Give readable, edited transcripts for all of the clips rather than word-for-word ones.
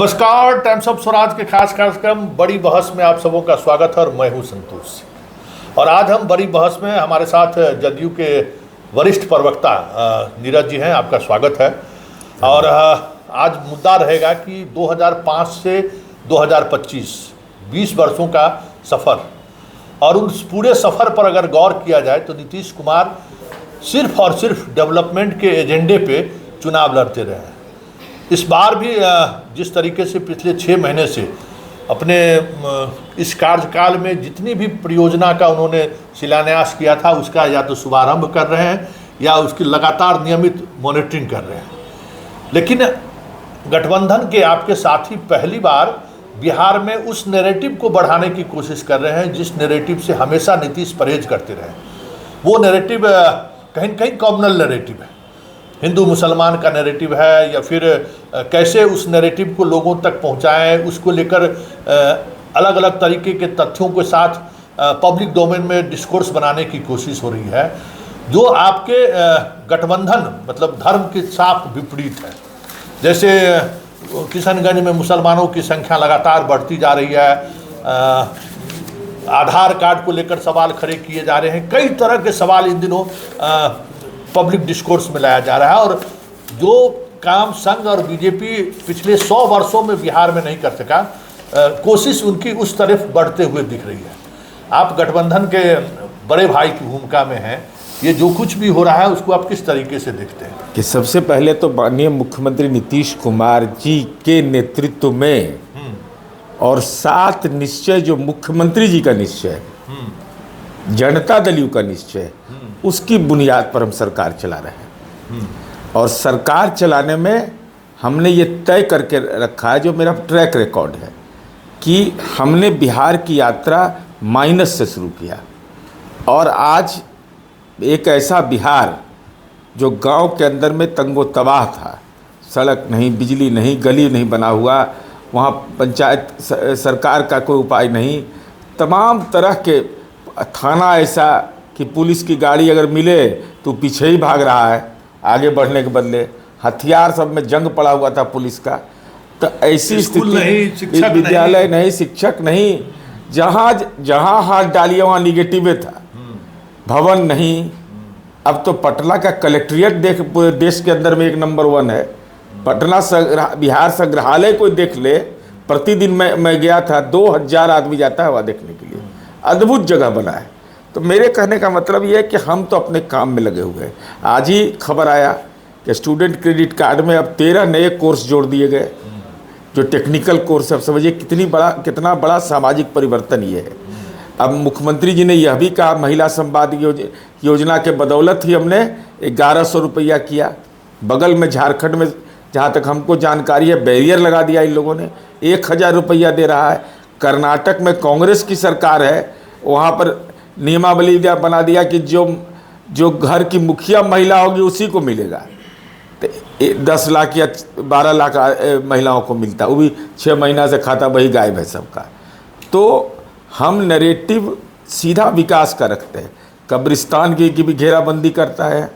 नमस्कार, times of Swaraj के खास कार्यक्रम बड़ी बहस में आप सबों का स्वागत है और मैं हूं संतोष। और आज हम बड़ी बहस में हमारे साथ जदयू के वरिष्ठ प्रवक्ता नीरज जी हैं, आपका स्वागत है। और आज मुद्दा रहेगा कि 2005 से 2025 20 वर्षों का सफ़र, और उस पूरे सफ़र पर अगर गौर किया जाए तो नीतीश कुमार सिर्फ और सिर्फ डेवलपमेंट के एजेंडे पे चुनाव लड़ते रहे हैं। इस बार भी जिस तरीके से पिछले 6 महीने से अपने इस कार्यकाल में जितनी भी परियोजना का उन्होंने शिलान्यास किया था उसका या तो शुभारंभ कर रहे हैं या उसकी लगातार नियमित मॉनिटरिंग कर रहे हैं। लेकिन गठबंधन के आपके साथी पहली बार बिहार में उस नैरेटिव को बढ़ाने की कोशिश कर रहे हैं जिस नैरेटिव से हमेशा नीतीश परहेज करते रहे। वो नैरेटिव कहीं न कहीं कॉमनल नैरेटिव है, हिंदू मुसलमान का नैरेटिव है, या फिर कैसे उस नैरेटिव को लोगों तक पहुंचाएं, उसको लेकर अलग अलग तरीके के तथ्यों के साथ पब्लिक डोमेन में डिस्कोर्स बनाने की कोशिश हो रही है, जो आपके गठबंधन मतलब धर्म के साथ विपरीत है। जैसे किशनगंज में मुसलमानों की संख्या लगातार बढ़ती जा रही है, आधार कार्ड को लेकर सवाल खड़े किए जा रहे हैं, कई तरह के सवाल इन दिनों पब्लिक डिस्कोर्स में लाया जा रहा है। और जो काम संघ और बीजेपी पिछले 100 वर्षों में बिहार में नहीं कर सका, कोशिश उनकी उस तरफ बढ़ते हुए दिख रही है। आप गठबंधन के बड़े भाई की भूमिका में हैं, ये जो कुछ भी हो रहा है उसको आप किस तरीके से देखते हैं? कि सबसे पहले तो माननीय मुख्यमंत्री नीतीश कुमार जी के नेतृत्व में और 7 निश्चय जो मुख्यमंत्री जी का निश्चय, जनता दल यू का निश्चय, उसकी बुनियाद पर हम सरकार चला रहे हैं। और सरकार चलाने में हमने ये तय करके रखा है, जो मेरा ट्रैक रिकॉर्ड है, कि हमने बिहार की यात्रा माइनस से शुरू किया और आज एक ऐसा बिहार जो गांव के अंदर में तंगो तबाह था, सड़क नहीं, बिजली नहीं, गली नहीं बना हुआ, वहाँ पंचायत सरकार का कोई उपाय नहीं, तमाम तरह के थाना ऐसा कि पुलिस की गाड़ी अगर मिले तो पीछे ही भाग रहा है आगे बढ़ने के बदले, हथियार सब में जंग पड़ा हुआ था पुलिस का। तो ऐसी स्थिति, विद्यालय नहीं, शिक्षक नहीं, जहाँ हाथ डालिए वहाँ निगेटिव था, भवन नहीं। अब तो पटना का कलेक्ट्रेट देख, पूरे देश के अंदर में 1 नंबर 1 है। पटना बिहार संग्रहालय को देख ले, प्रतिदिन मैं गया था, 2000 आदमी जाता है वहाँ देखने के लिए, अद्भुत जगह बना है। तो मेरे कहने का मतलब ये है कि हम तो अपने काम में लगे हुए हैं। आज ही खबर आया कि स्टूडेंट क्रेडिट कार्ड में अब 13 नए कोर्स जोड़ दिए गए, जो टेक्निकल कोर्स है। अब समझिए कितना बड़ा सामाजिक परिवर्तन ये है। अब मुख्यमंत्री जी ने यह भी कहा, महिला संवाद योजना के बदौलत ही हमने 1100 रुपया किया। बगल में झारखंड में, जहाँ तक हमको जानकारी है, बैरियर लगा दिया इन लोगों ने, 1000 रुपया दे रहा है। कर्नाटक में कांग्रेस की सरकार है, वहाँ पर नियमावली बना दिया कि जो घर की मुखिया महिला होगी उसी को मिलेगा। तो 10 लाख या 12 लाख महिलाओं को मिलता, वो भी 6 महीना से खाता वही गायब है सबका। तो हम नैरेटिव सीधा विकास का रखते हैं, कब्रिस्तान की भी घेराबंदी करता है,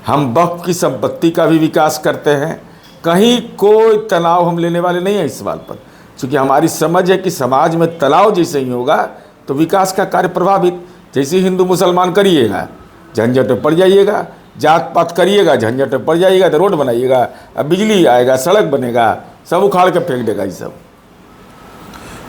हम वक्फ की संपत्ति का भी विकास करते हैं। कहीं कोई तनाव हम लेने वाले नहीं हैं इस सवाल पर, क्योंकि हमारी समझ है कि समाज में तनाव जैसे ही होगा तो विकास का कार्य प्रभावित। जैसे हिंदू मुसलमान करिएगा झंझट में पड़ जाइएगा, जात पात करिएगा झंझट में पड़ जाइएगा, तो रोड बनाइएगा, अब बिजली आएगा, सड़क बनेगा, सब उखाड़ के फेंक देगा ये सब।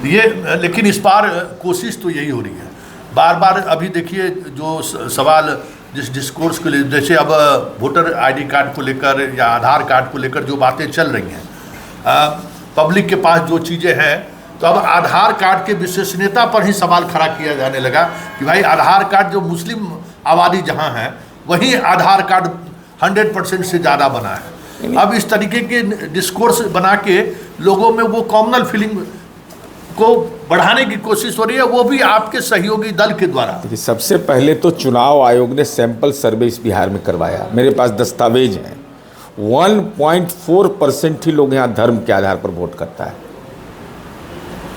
ये लेकिन इस बार कोशिश तो यही हो रही है बार बार। अभी देखिए जो सवाल जिस डिस्कोर्स को ले, जैसे अब वोटर आईडी कार्ड को लेकर या आधार कार्ड को लेकर जो बातें चल रही हैं, पब्लिक के पास जो चीज़ें हैं, तो अब आधार कार्ड के विश्वसनीयता पर ही सवाल खड़ा किया जाने लगा कि भाई आधार कार्ड जो मुस्लिम आबादी जहां है वहीं आधार कार्ड 100% से ज़्यादा बना है। अब इस तरीके के डिस्कोर्स बना के लोगों में वो कॉमनल फीलिंग को बढ़ाने की कोशिश हो रही है, वो भी आपके सहयोगी दल के द्वारा। सबसे पहले तो चुनाव आयोग ने सैंपल सर्वे इस बिहार में करवाया, मेरे पास दस्तावेज हैं। 1.4% ही लोग यहाँ धर्म के आधार पर वोट करता है।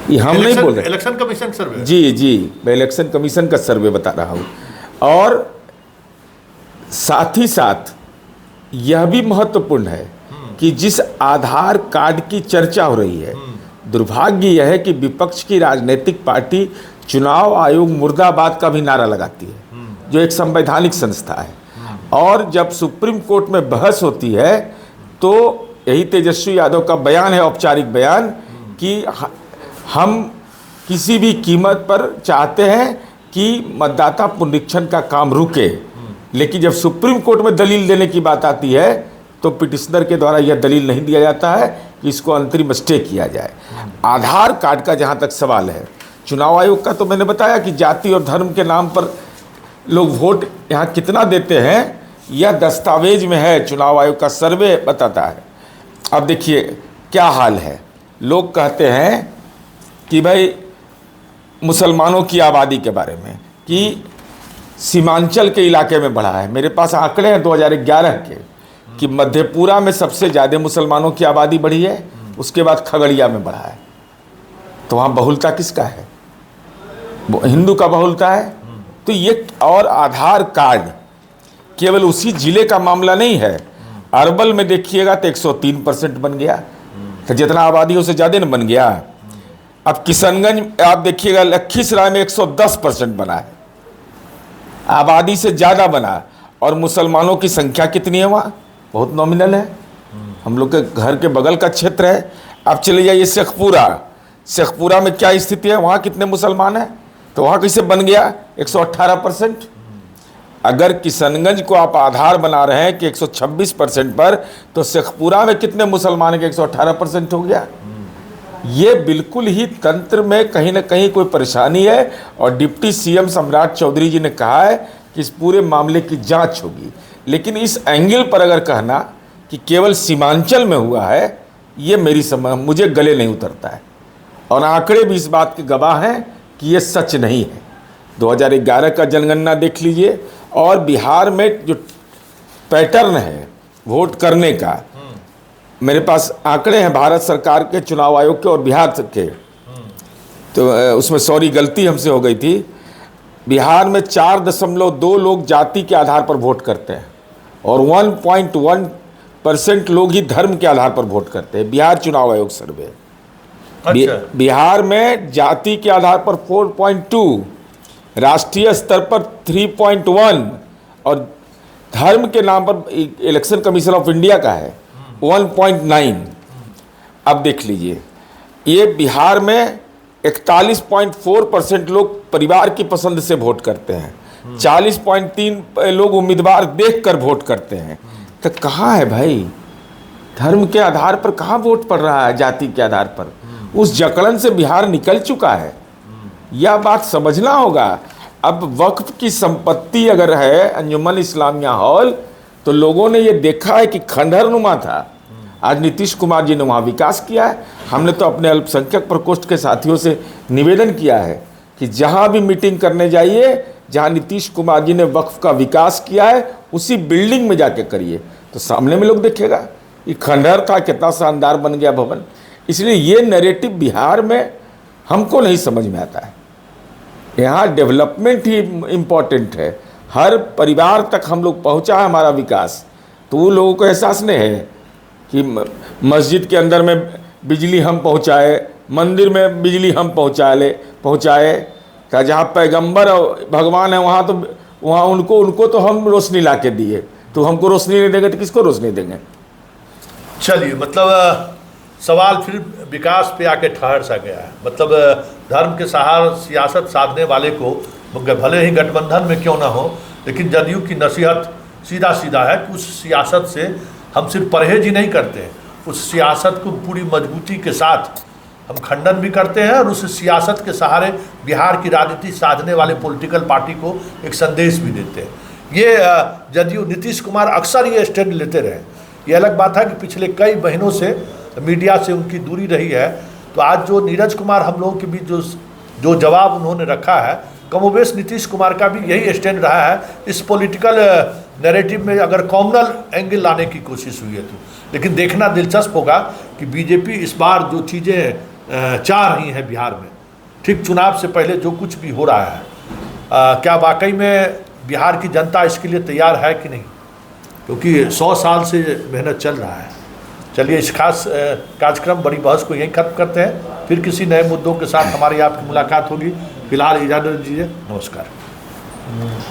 ये हम नहीं बोल रहे, इलेक्शन कमीशन सर्वे। जी, मैं इलेक्शन कमीशन का सर्वे बता रहा हूँ। और साथ ही साथ यह भी महत्वपूर्ण है कि जिस आधार कार्ड की चर्चा हो रही है, दुर्भाग्य यह है कि विपक्ष की राजनीतिक पार्टी चुनाव आयोग मुर्दाबाद का भी नारा लगाती है, जो एक संवैधानिक संस्था है। और जब सुप्रीम कोर्ट में बहस होती है तो यही तेजस्वी यादव का बयान है, औपचारिक बयान, कि हम किसी भी कीमत पर चाहते हैं कि मतदाता पुनरीक्षण का काम रुके, लेकिन जब सुप्रीम कोर्ट में दलील देने की बात आती है तो पिटिशनर के द्वारा यह दलील नहीं दिया जाता है कि इसको अंतरिम स्टे किया जाए। आधार कार्ड का जहाँ तक सवाल है, चुनाव आयोग का तो मैंने बताया कि जाति और धर्म के नाम पर लोग वोट यहाँ कितना देते हैं यह दस्तावेज में है, चुनाव आयोग का सर्वे बताता है। अब देखिए क्या हाल है, लोग कहते हैं कि भाई मुसलमानों की आबादी के बारे में कि सीमांचल के इलाके में बढ़ा है। मेरे पास आंकड़े हैं 2011 के कि मधेपुरा में सबसे ज़्यादा मुसलमानों की आबादी बढ़ी है, उसके बाद खगड़िया में बढ़ा है। तो वहाँ बहुलता किसका है? हिंदू का बहुलता है। तो ये और आधार कार्ड केवल उसी जिले का मामला नहीं है, अरवल में देखिएगा तो 103% बन गया, तो जितना आबादी उससे ज़्यादा न बन गया। अब किशनगंज आप देखिएगा, लखीसराय में 110% बना है, आबादी से ज़्यादा बना। और मुसलमानों की संख्या कितनी है वहाँ? बहुत नॉमिनल है। हम लोग के घर के बगल का क्षेत्र है। अब चले जाइए शेखपुरा, शेखपुरा में क्या स्थिति है, वहाँ कितने मुसलमान हैं? तो वहाँ कैसे बन गया 118%? अगर किशनगंज को आप आधार बना रहे हैं कि 126% पर, तो शेखपुरा में कितने मुसलमान हैं कि 118% हो गया? ये बिल्कुल ही तंत्र में कहीं ना कहीं कोई परेशानी है। और डिप्टी सीएम सम्राट चौधरी जी ने कहा है कि इस पूरे मामले की जांच होगी, लेकिन इस एंगल पर अगर कहना कि केवल सीमांचल में हुआ है, ये मेरी समझ मुझे गले नहीं उतरता है। और आंकड़े भी इस बात के गवाह हैं कि ये सच नहीं है। 2011 का जनगणना देख लीजिए, और बिहार में जो पैटर्न है वोट करने का, मेरे पास आंकड़े हैं भारत सरकार के, चुनाव आयोग के और बिहार के। तो उसमें सॉरी गलती हमसे हो गई थी। बिहार में 4.2 लोग जाति के आधार पर वोट करते हैं और 1.1% लोग ही धर्म के आधार पर वोट करते हैं। बिहार चुनाव आयोग सर्वे। अच्छा। बिहार में जाति के आधार पर 4.2, राष्ट्रीय स्तर पर 3.1 और धर्म के नाम पर इलेक्शन कमीशन ऑफ इंडिया का है 1.9। अब देख लीजिए, ये बिहार में 41.4% लोग परिवार की पसंद से वोट करते हैं, 40.3 लोग उम्मीदवार देखकर वोट करते हैं। तो कहाँ है भाई, धर्म के आधार पर कहाँ वोट पड़ रहा है, जाति के आधार पर? उस जकड़न से बिहार निकल चुका है, यह बात समझना होगा। अब वक्फ की संपत्ति अगर है अंजुमन इस्लामिया हॉल, तो लोगों ने ये देखा है कि खंडहरनुमा था। आज नीतीश कुमार जी ने वहाँ विकास किया है। हमने तो अपने अल्पसंख्यक प्रकोष्ठ के साथियों से निवेदन किया है कि जहाँ भी मीटिंग करने जाइए, जहाँ नीतीश कुमार जी ने वक्फ का विकास किया है उसी बिल्डिंग में जाके करिए, तो सामने में लोग देखेगा कि खंडहर था, कितना शानदार बन गया भवन। इसलिए ये नैरेटिव बिहार में हमको नहीं समझ में आता है। यहाँ डेवलपमेंट ही इम्पोर्टेंट है, हर परिवार तक हम लोग पहुँचा है हमारा विकास। तो वो लोगों को एहसास नहीं है कि मस्जिद के अंदर में बिजली हम पहुँचाए, मंदिर में बिजली हम पहुँचाए। क्या जहाँ पैगंबर और भगवान है वहाँ उनको तो हम रोशनी ला के दिए, तो हमको रोशनी नहीं देंगे तो किसको रोशनी देंगे? चलिए, मतलब सवाल फिर विकास पे आके ठहर सा गया है। मतलब धर्म के सहारे सियासत साधने वाले को भले ही गठबंधन में क्यों ना हो, लेकिन जदयू की नसीहत सीधा सीधा है कि उस सियासत से हम सिर्फ परहेज ही नहीं करते हैं, उस सियासत को पूरी मजबूती के साथ हम खंडन भी करते हैं और उस सियासत के सहारे बिहार की राजनीति साधने वाले पॉलिटिकल पार्टी को एक संदेश भी देते हैं। ये जदयू नीतीश कुमार अक्सर ये स्टैंड लेते रहे। ये अलग बात है कि पिछले कई महीनों से मीडिया से उनकी दूरी रही है, तो आज जो नीरज कुमार हम लोगों के बीच जो जवाब उन्होंने रखा है, कमोबेश नीतीश कुमार का भी यही स्टैंड रहा है। इस पॉलिटिकल नैरेटिव में अगर कॉमनल एंगल लाने की कोशिश हुई है तो, लेकिन देखना दिलचस्प होगा कि बीजेपी इस बार जो चीज़ें चाह रही हैं बिहार में, ठीक चुनाव से पहले जो कुछ भी हो रहा है, क्या वाकई में बिहार की जनता इसके लिए तैयार है कि नहीं? क्योंकि 100 साल से मेहनत चल रहा है चलिए इस खास कार्यक्रम बड़ी बहस को यहीं खत्म करते हैं, फिर किसी नए मुद्दों के साथ हमारी आपकी मुलाकात होगी। फिलहाल इजाज़त दीजिए, नमस्कार।